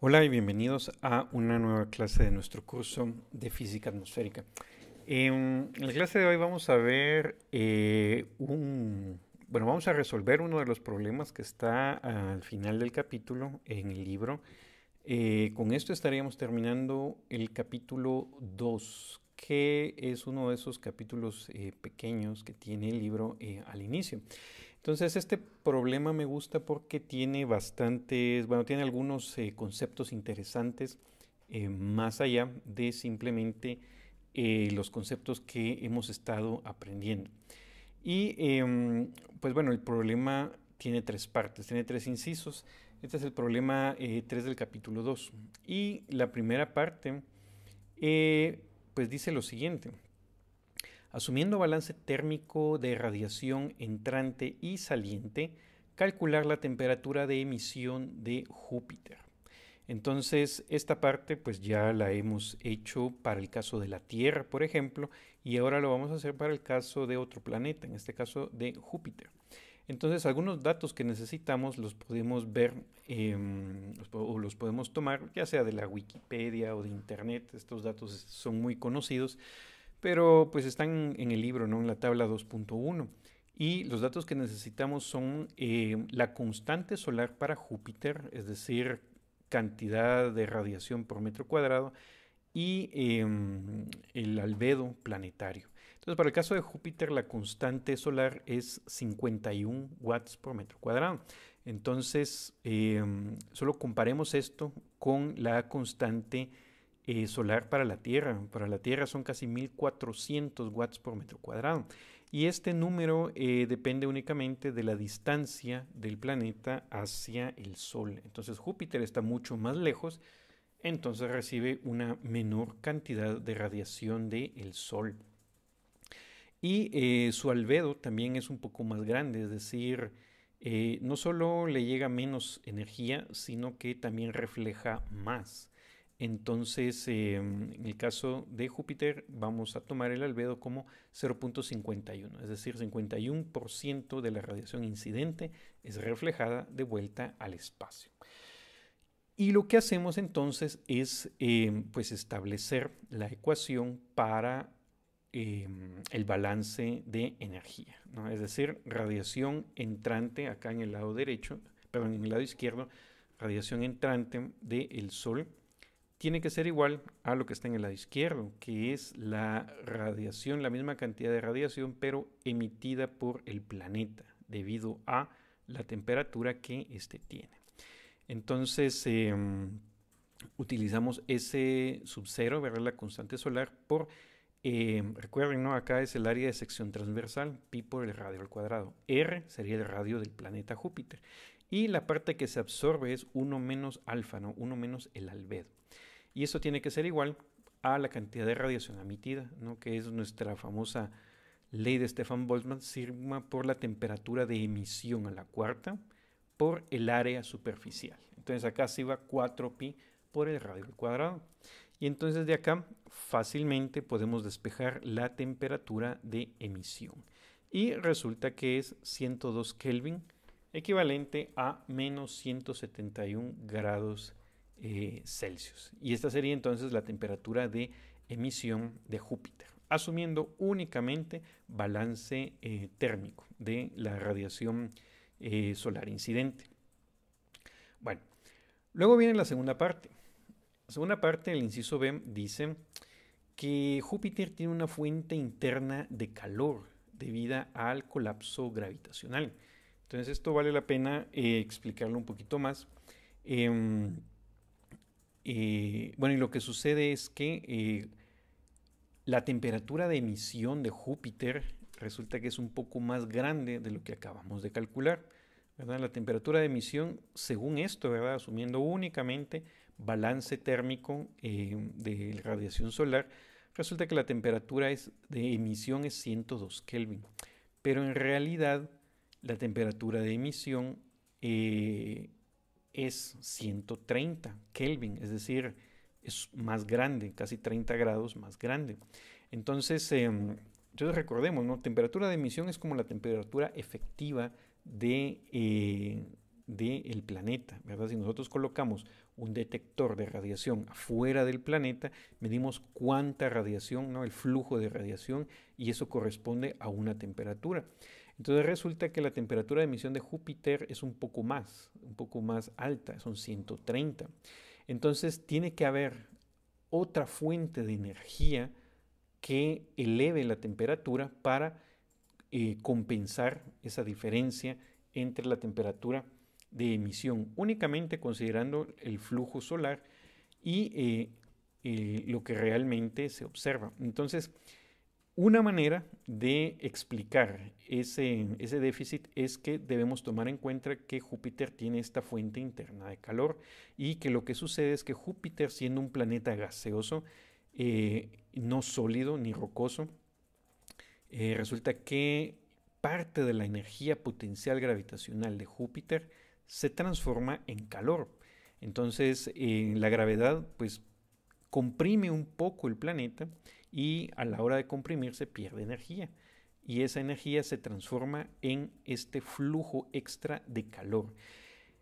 Hola y bienvenidos a una nueva clase de nuestro curso de física atmosférica. En la clase de hoy vamos a ver vamos a resolver uno de los problemas que está al final del capítulo en el libro. Con esto estaríamos terminando el capítulo 2, que es uno de esos capítulos pequeños que tiene el libro al inicio. Entonces, este problema me gusta porque tiene tiene algunos conceptos interesantes más allá de simplemente los conceptos que hemos estado aprendiendo. Y pues bueno, el problema tiene tres partes, tiene tres incisos. Este es el problema 3 del capítulo 2. Y la primera parte pues dice lo siguiente. Asumiendo balance térmico de radiación entrante y saliente, calcular la temperatura de emisión de Júpiter. Entonces, esta parte pues ya la hemos hecho para el caso de la Tierra, por ejemplo, y ahora lo vamos a hacer para el caso de otro planeta, en este caso de Júpiter. Entonces, algunos datos que necesitamos los podemos ver o los podemos tomar, ya sea de la Wikipedia o de Internet. Estos datos son muy conocidos, pero pues están en el libro, ¿no? En la tabla 2.1. Y los datos que necesitamos son la constante solar para Júpiter, es decir, cantidad de radiación por metro cuadrado, y el albedo planetario. Entonces, para el caso de Júpiter, la constante solar es 51 watts por metro cuadrado. Entonces, solo comparemos esto con la constante solar para la Tierra. Para la Tierra son casi 1400 watts por metro cuadrado. Y este número depende únicamente de la distancia del planeta hacia el Sol. Entonces Júpiter está mucho más lejos, entonces recibe una menor cantidad de radiación del Sol. Y su albedo también es un poco más grande, es decir, no solo le llega menos energía, sino que también refleja más. Entonces, en el caso de Júpiter, vamos a tomar el albedo como 0.51, es decir, 51% de la radiación incidente es reflejada de vuelta al espacio. Y lo que hacemos entonces es pues establecer la ecuación para el balance de energía, ¿no? Es decir, radiación entrante acá en el lado derecho, perdón, en el lado izquierdo, radiación entrante del Sol tiene que ser igual a lo que está en el lado izquierdo, que es la radiación, la misma cantidad de radiación, pero emitida por el planeta, debido a la temperatura que éste tiene. Entonces, utilizamos ese sub-cero, ¿verdad? La constante solar, recuerden, ¿no? Acá es el área de sección transversal, pi por el radio al cuadrado. R sería el radio del planeta Júpiter. Y la parte que se absorbe es 1 menos alfa, ¿no? 1 menos el albedo. Y eso tiene que ser igual a la cantidad de radiación emitida, ¿no? Que es nuestra famosa ley de Stefan Boltzmann, sigma por la temperatura de emisión a la cuarta por el área superficial. Entonces acá se va 4pi por el radio al cuadrado. Y entonces de acá fácilmente podemos despejar la temperatura de emisión. Y resulta que es 102 Kelvin, equivalente a menos 171 grados Celsius. Y esta sería entonces la temperatura de emisión de Júpiter, asumiendo únicamente balance térmico de la radiación solar incidente. Bueno, luego viene la segunda parte. La segunda parte del inciso B dice que Júpiter tiene una fuente interna de calor debido al colapso gravitacional. Entonces esto vale la pena explicarlo un poquito más. Bueno, y lo que sucede es que la temperatura de emisión de Júpiter resulta que es un poco más grande de lo que acabamos de calcular, ¿verdad? La temperatura de emisión, según esto, ¿verdad? Asumiendo únicamente balance térmico de radiación solar, resulta que la temperatura de emisión es 102 Kelvin. Pero en realidad la temperatura de emisión es 130 Kelvin, es decir, es más grande, casi 30 grados más grande. Entonces, recordemos, ¿no? Temperatura de emisión es como la temperatura efectiva del planeta, ¿verdad? Si nosotros colocamos un detector de radiación afuera del planeta, medimos cuánta radiación, ¿no? El flujo de radiación, y eso corresponde a una temperatura. Entonces resulta que la temperatura de emisión de Júpiter es un poco más alta, son 130. Entonces tiene que haber otra fuente de energía que eleve la temperatura para compensar esa diferencia entre la temperatura de emisión, únicamente considerando el flujo solar y lo que realmente se observa. Entonces, una manera de explicar ese déficit es que debemos tomar en cuenta que Júpiter tiene esta fuente interna de calor, y que lo que sucede es que Júpiter, siendo un planeta gaseoso, no sólido ni rocoso, resulta que parte de la energía potencial gravitacional de Júpiter se transforma en calor. Entonces, la gravedad pues comprime un poco el planeta, y a la hora de comprimirse pierde energía, y esa energía se transforma en este flujo extra de calor.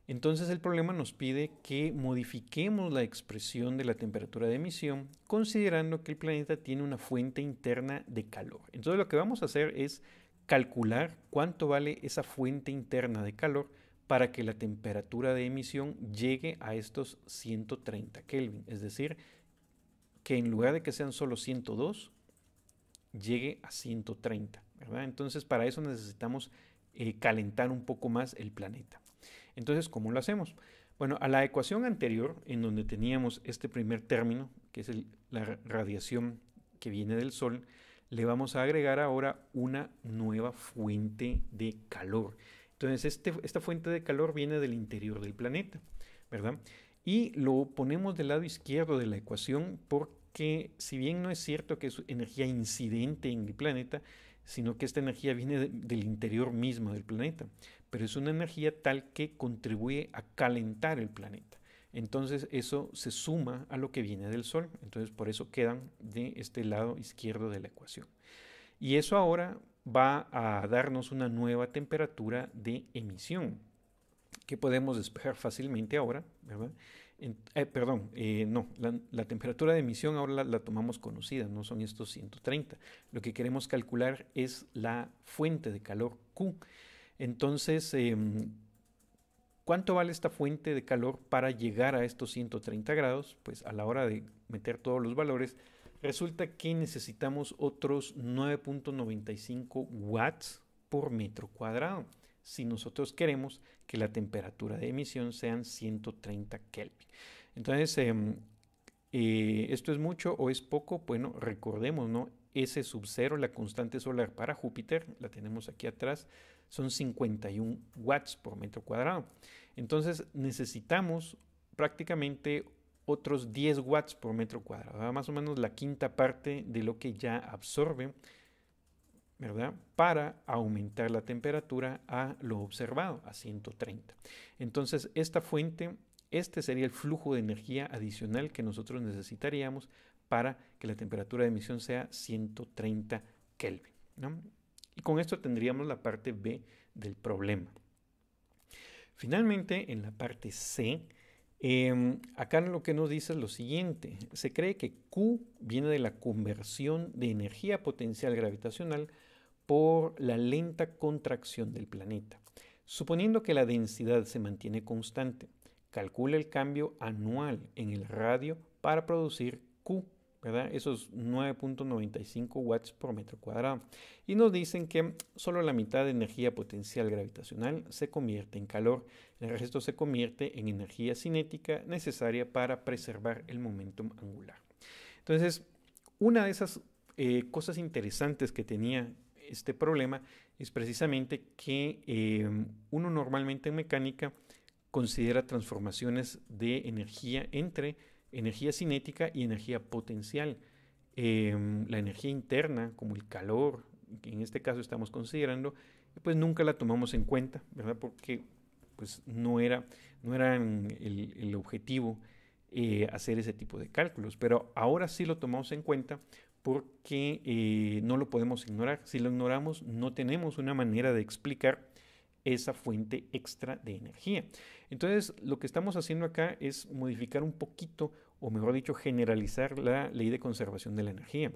Entonces el problema nos pide que modifiquemos la expresión de la temperatura de emisión, considerando que el planeta tiene una fuente interna de calor. Entonces lo que vamos a hacer es calcular cuánto vale esa fuente interna de calor para que la temperatura de emisión llegue a estos 130 Kelvin, es decir, que en lugar de que sean solo 102, llegue a 130, ¿verdad? Entonces para eso necesitamos calentar un poco más el planeta. Entonces, ¿cómo lo hacemos? Bueno, a la ecuación anterior, en donde teníamos este primer término, que es la radiación que viene del Sol, le vamos a agregar ahora una nueva fuente de calor. Entonces, esta fuente de calor viene del interior del planeta, ¿verdad? Y lo ponemos del lado izquierdo de la ecuación porque, si bien no es cierto que es energía incidente en el planeta, sino que esta energía viene del interior mismo del planeta, pero es una energía tal que contribuye a calentar el planeta. Entonces eso se suma a lo que viene del Sol, entonces por eso quedan de este lado izquierdo de la ecuación. Y eso ahora va a darnos una nueva temperatura de emisión, que podemos despejar fácilmente ahora, ¿verdad? No, la temperatura de emisión ahora la tomamos conocida, no son estos 130. Lo que queremos calcular es la fuente de calor Q. Entonces, ¿cuánto vale esta fuente de calor para llegar a estos 130 grados? Pues a la hora de meter todos los valores, resulta que necesitamos otros 9.95 watts por metro cuadrado, si nosotros queremos que la temperatura de emisión sean 130 Kelvin. Entonces, ¿esto es mucho o es poco? Bueno, recordemos, ¿no? S sub 0, la constante solar para Júpiter, la tenemos aquí atrás, son 51 watts por metro cuadrado. Entonces necesitamos prácticamente otros 10 watts por metro cuadrado, más o menos la quinta parte de lo que ya absorbe, ¿verdad? Para aumentar la temperatura a lo observado, a 130. Entonces, esta fuente, este sería el flujo de energía adicional que nosotros necesitaríamos para que la temperatura de emisión sea 130 Kelvin, ¿no? Y con esto tendríamos la parte B del problema. Finalmente, en la parte C, acá lo que nos dice es lo siguiente. Se cree que Q viene de la conversión de energía potencial gravitacional por la lenta contracción del planeta. Suponiendo que la densidad se mantiene constante, calcula el cambio anual en el radio para producir Q, ¿verdad? Esos 9.95 watts por metro cuadrado. Y nos dicen que solo la mitad de energía potencial gravitacional se convierte en calor, el resto se convierte en energía cinética necesaria para preservar el momentum angular. Entonces, una de esas cosas interesantes que tenía este problema es precisamente que uno normalmente en mecánica considera transformaciones de energía entre energía cinética y energía potencial. La energía interna, como el calor, que en este caso estamos considerando, pues nunca la tomamos en cuenta, ¿verdad? Porque pues no era el objetivo hacer ese tipo de cálculos, pero ahora sí lo tomamos en cuenta porque no lo podemos ignorar. Si lo ignoramos, no tenemos una manera de explicar esa fuente extra de energía. Entonces, lo que estamos haciendo acá es modificar un poquito, o mejor dicho, generalizar la ley de conservación de la energía.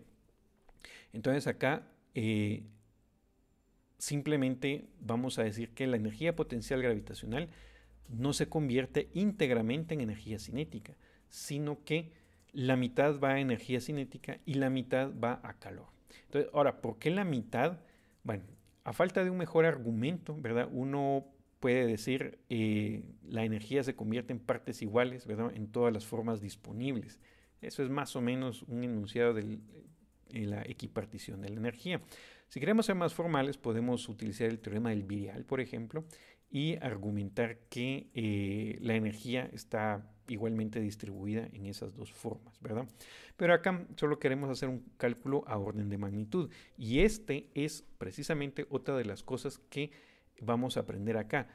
Entonces, acá simplemente vamos a decir que la energía potencial gravitacional no se convierte íntegramente en energía cinética, sino que la mitad va a energía cinética y la mitad va a calor. Entonces, ahora, ¿por qué la mitad? Bueno, a falta de un mejor argumento, ¿verdad? Uno puede decir la energía se convierte en partes iguales, ¿verdad? En todas las formas disponibles. Eso es más o menos un enunciado de la equipartición de la energía. Si queremos ser más formales, podemos utilizar el teorema del virial, por ejemplo, y argumentar que la energía está igualmente distribuida en esas dos formas, ¿verdad? Pero acá solo queremos hacer un cálculo a orden de magnitud y este es precisamente otra de las cosas que vamos a aprender acá.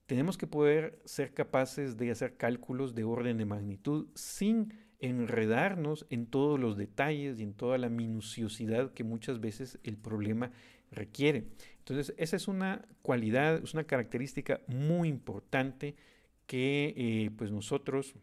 Tenemos que poder ser capaces de hacer cálculos de orden de magnitud sin enredarnos en todos los detalles y en toda la minuciosidad que muchas veces el problema requiere. Entonces, esa es una cualidad, es una característica muy importante que pues nosotros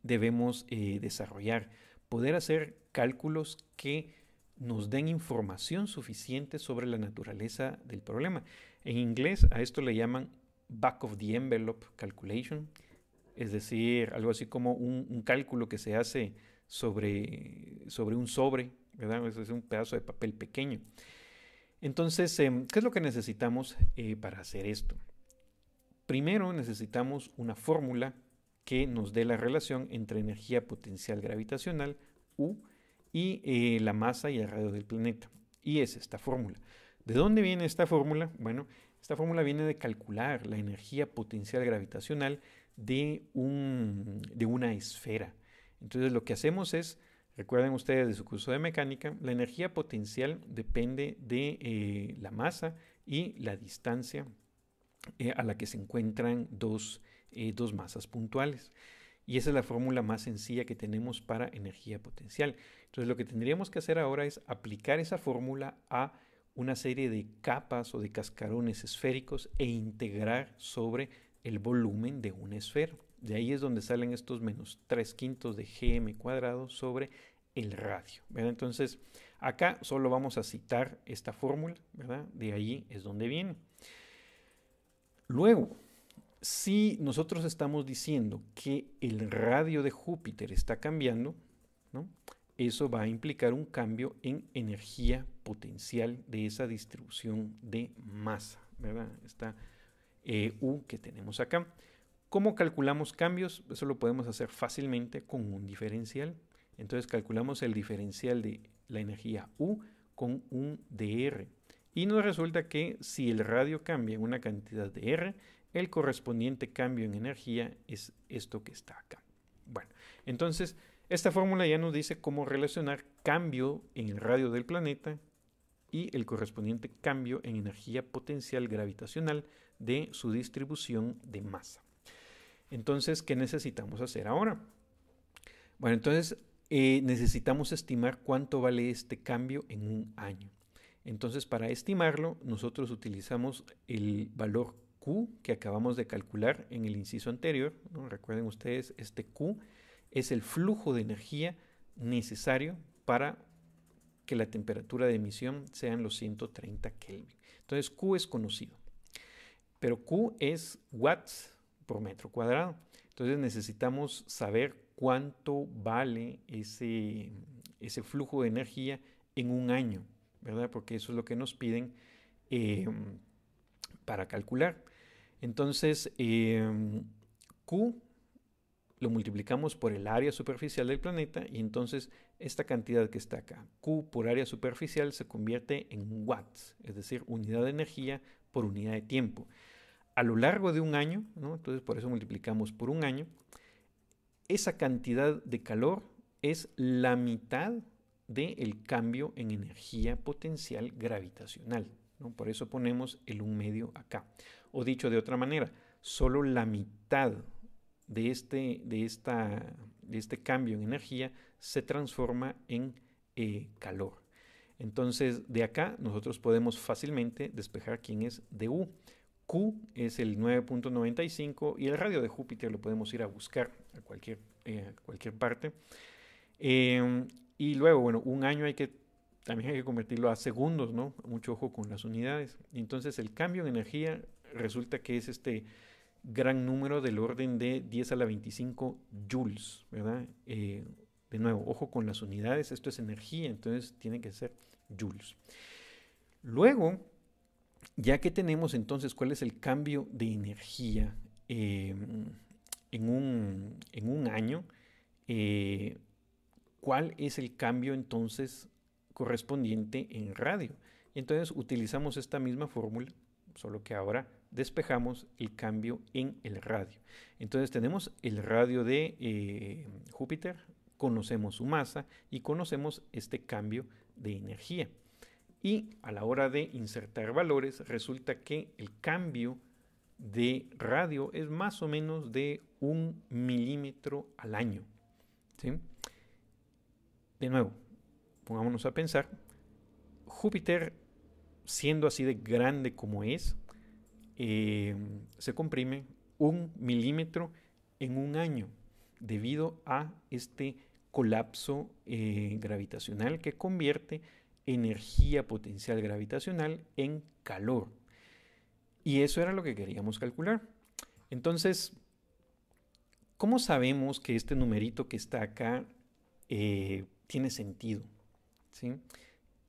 debemos desarrollar. Poder hacer cálculos que nos den información suficiente sobre la naturaleza del problema. En inglés a esto le llaman back of the envelope calculation, es decir, algo así como un cálculo que se hace sobre un sobre, ¿verdad? Es un pedazo de papel pequeño. Entonces, ¿qué es lo que necesitamos para hacer esto? Primero necesitamos una fórmula que nos dé la relación entre energía potencial gravitacional, U, y la masa y el radio del planeta. Y es esta fórmula. ¿De dónde viene esta fórmula? Bueno, esta fórmula viene de calcular la energía potencial gravitacional de una esfera. Entonces lo que hacemos es, recuerden ustedes de su curso de mecánica, la energía potencial depende de la masa y la distancia a la que se encuentran dos masas puntuales. Y esa es la fórmula más sencilla que tenemos para energía potencial. Entonces lo que tendríamos que hacer ahora es aplicar esa fórmula a una serie de capas o de cascarones esféricos e integrar sobre el volumen de una esfera. De ahí es donde salen estos menos 3/5 de gm cuadrado sobre el radio, ¿verdad? Entonces acá solo vamos a citar esta fórmula, ¿verdad? De ahí es donde viene. Luego, si nosotros estamos diciendo que el radio de Júpiter está cambiando, ¿no? Eso va a implicar un cambio en energía potencial de esa distribución de masa, ¿verdad? Esta U que tenemos acá. ¿Cómo calculamos cambios? Eso lo podemos hacer fácilmente con un diferencial. Entonces calculamos el diferencial de la energía U con un dr. Y nos resulta que si el radio cambia en una cantidad de R, el correspondiente cambio en energía es esto que está acá. Bueno, entonces esta fórmula ya nos dice cómo relacionar cambio en el radio del planeta y el correspondiente cambio en energía potencial gravitacional de su distribución de masa. Entonces, ¿qué necesitamos hacer ahora? Bueno, entonces necesitamos estimar cuánto vale este cambio en un año. Entonces, para estimarlo, nosotros utilizamos el valor Q que acabamos de calcular en el inciso anterior, ¿no? Recuerden ustedes, este Q es el flujo de energía necesario para que la temperatura de emisión sean los 130 Kelvin. Entonces, Q es conocido, pero Q es watts por metro cuadrado. Entonces, necesitamos saber cuánto vale ese flujo de energía en un año, ¿verdad? Porque eso es lo que nos piden para calcular. Entonces, Q lo multiplicamos por el área superficial del planeta y entonces esta cantidad que está acá, Q por área superficial, se convierte en watts, es decir, unidad de energía por unidad de tiempo. A lo largo de un año, ¿no? Entonces por eso multiplicamos por un año, esa cantidad de calor es la mitad del cambio en energía potencial gravitacional, ¿no? Por eso ponemos el 1/2 acá. O dicho de otra manera, solo la mitad de este cambio en energía se transforma en calor. Entonces, de acá nosotros podemos fácilmente despejar quién es dU. Q es el 9.95 y el radio de Júpiter lo podemos ir a buscar a cualquier parte. Y luego, bueno, un año también hay que convertirlo a segundos, ¿no? Mucho ojo con las unidades. Entonces el cambio en energía resulta que es este gran número del orden de 10 a la 25 joules, ¿verdad? De nuevo, ojo con las unidades, esto es energía, entonces tiene que ser joules. Luego, ya que tenemos entonces cuál es el cambio de energía en un año, cuál es el cambio entonces correspondiente en radio. Y entonces utilizamos esta misma fórmula, solo que ahora despejamos el cambio en el radio. Entonces tenemos el radio de Júpiter, conocemos su masa y conocemos este cambio de energía. Y a la hora de insertar valores, resulta que el cambio de radio es más o menos de 1 milímetro al año. ¿Sí? De nuevo, pongámonos a pensar, Júpiter, siendo así de grande como es, se comprime 1 milímetro en un año debido a este colapso gravitacional que convierte energía potencial gravitacional en calor. Y eso era lo que queríamos calcular. Entonces, ¿cómo sabemos que este numerito que está acá tiene sentido? ¿Sí?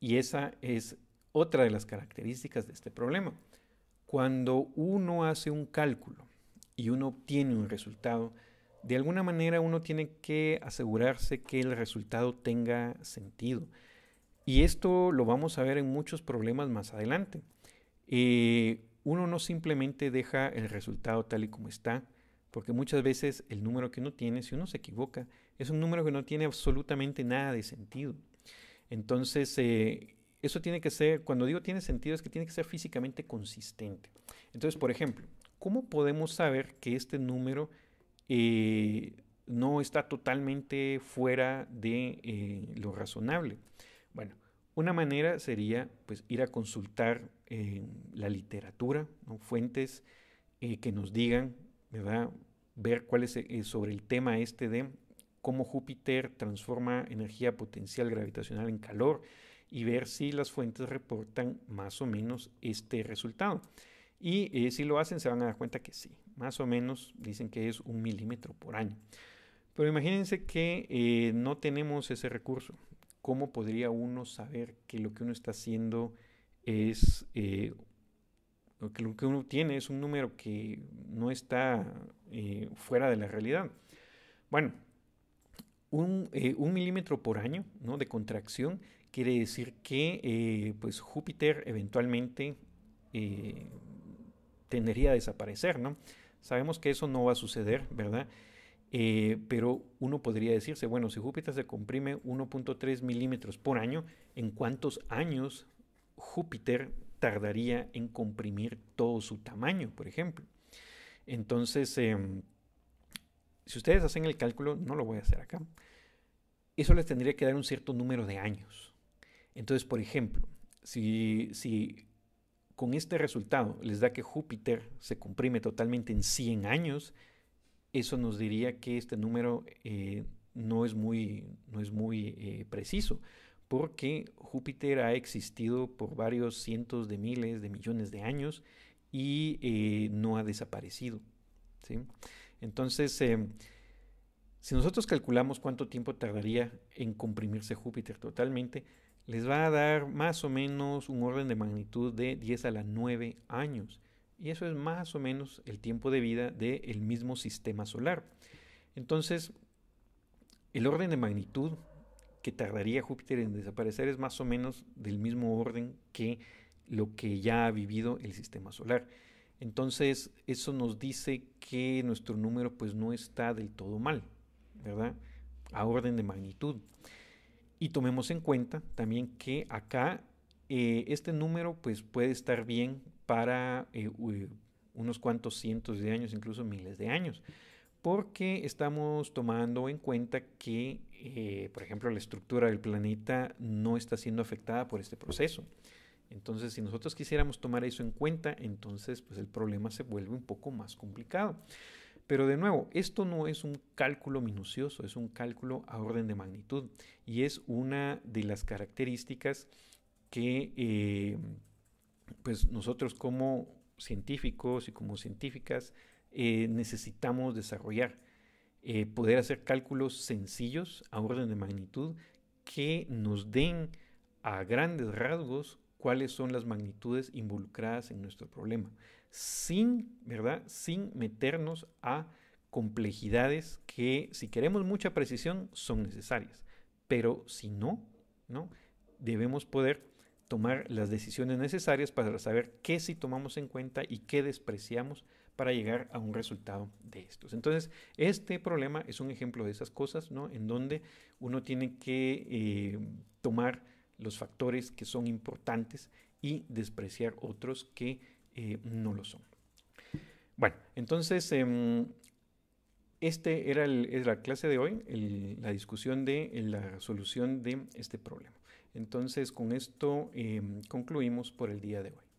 Y esa es otra de las características de este problema. Cuando uno hace un cálculo y uno obtiene un resultado, de alguna manera uno tiene que asegurarse que el resultado tenga sentido. Y esto lo vamos a ver en muchos problemas más adelante. Uno no simplemente deja el resultado tal y como está, porque muchas veces el número que uno tiene, si uno se equivoca, es un número que no tiene absolutamente nada de sentido. Entonces, eso tiene que ser, cuando digo tiene sentido, es que tiene que ser físicamente consistente. Entonces, por ejemplo, ¿cómo podemos saber que este número no está totalmente fuera de lo razonable? Bueno, una manera sería pues ir a consultar la literatura, ¿no? Fuentes que nos digan, ¿verdad? Ver cuál es sobre el tema este de cómo Júpiter transforma energía potencial gravitacional en calor y ver si las fuentes reportan más o menos este resultado. Y si lo hacen se van a dar cuenta que sí, más o menos dicen que es 1 milímetro por año. Pero imagínense que no tenemos ese recurso. ¿Cómo podría uno saber que lo que uno está haciendo es, que lo que uno tiene es un número que no está fuera de la realidad? Bueno, un milímetro por año, ¿no? De contracción quiere decir que pues Júpiter eventualmente tendería a desaparecer, ¿no? Sabemos que eso no va a suceder, ¿verdad? Pero uno podría decirse, bueno, si Júpiter se comprime 1.3 milímetros por año, ¿en cuántos años Júpiter tardaría en comprimir todo su tamaño, por ejemplo? Entonces, si ustedes hacen el cálculo, no lo voy a hacer acá, eso les tendría que dar un cierto número de años. Entonces, por ejemplo, si con este resultado les da que Júpiter se comprime totalmente en 100 años, eso nos diría que este número no es muy preciso, porque Júpiter ha existido por varios cientos de miles de millones de años y no ha desaparecido, ¿sí? Entonces, si nosotros calculamos cuánto tiempo tardaría en comprimirse Júpiter totalmente, les va a dar más o menos un orden de magnitud de 10 a la 9 años. Y eso es más o menos el tiempo de vida del mismo sistema solar. Entonces, el orden de magnitud que tardaría Júpiter en desaparecer es más o menos del mismo orden que lo que ya ha vivido el sistema solar. Entonces, eso nos dice que nuestro número pues no está del todo mal, ¿verdad? A orden de magnitud. Y tomemos en cuenta también que acá este número pues puede estar bien para unos cuantos cientos de años, incluso miles de años, porque estamos tomando en cuenta que, por ejemplo, la estructura del planeta no está siendo afectada por este proceso. Entonces, si nosotros quisiéramos tomar eso en cuenta, entonces pues el problema se vuelve un poco más complicado. Pero de nuevo, esto no es un cálculo minucioso, es un cálculo a orden de magnitud y es una de las características que pues nosotros como científicos y como científicas necesitamos desarrollar. Poder hacer cálculos sencillos a orden de magnitud que nos den a grandes rasgos cuáles son las magnitudes involucradas en nuestro problema, sin, ¿verdad? Sin meternos a complejidades que, si queremos mucha precisión, son necesarias, pero si no, ¿no? Debemos poder tomar las decisiones necesarias para saber qué sí tomamos en cuenta y qué despreciamos para llegar a un resultado de estos. Entonces, este problema es un ejemplo de esas cosas, ¿no? En donde uno tiene que tomar los factores que son importantes y despreciar otros que no lo son. Bueno, entonces este era la clase de hoy, la discusión de la solución de este problema. Entonces con esto concluimos por el día de hoy.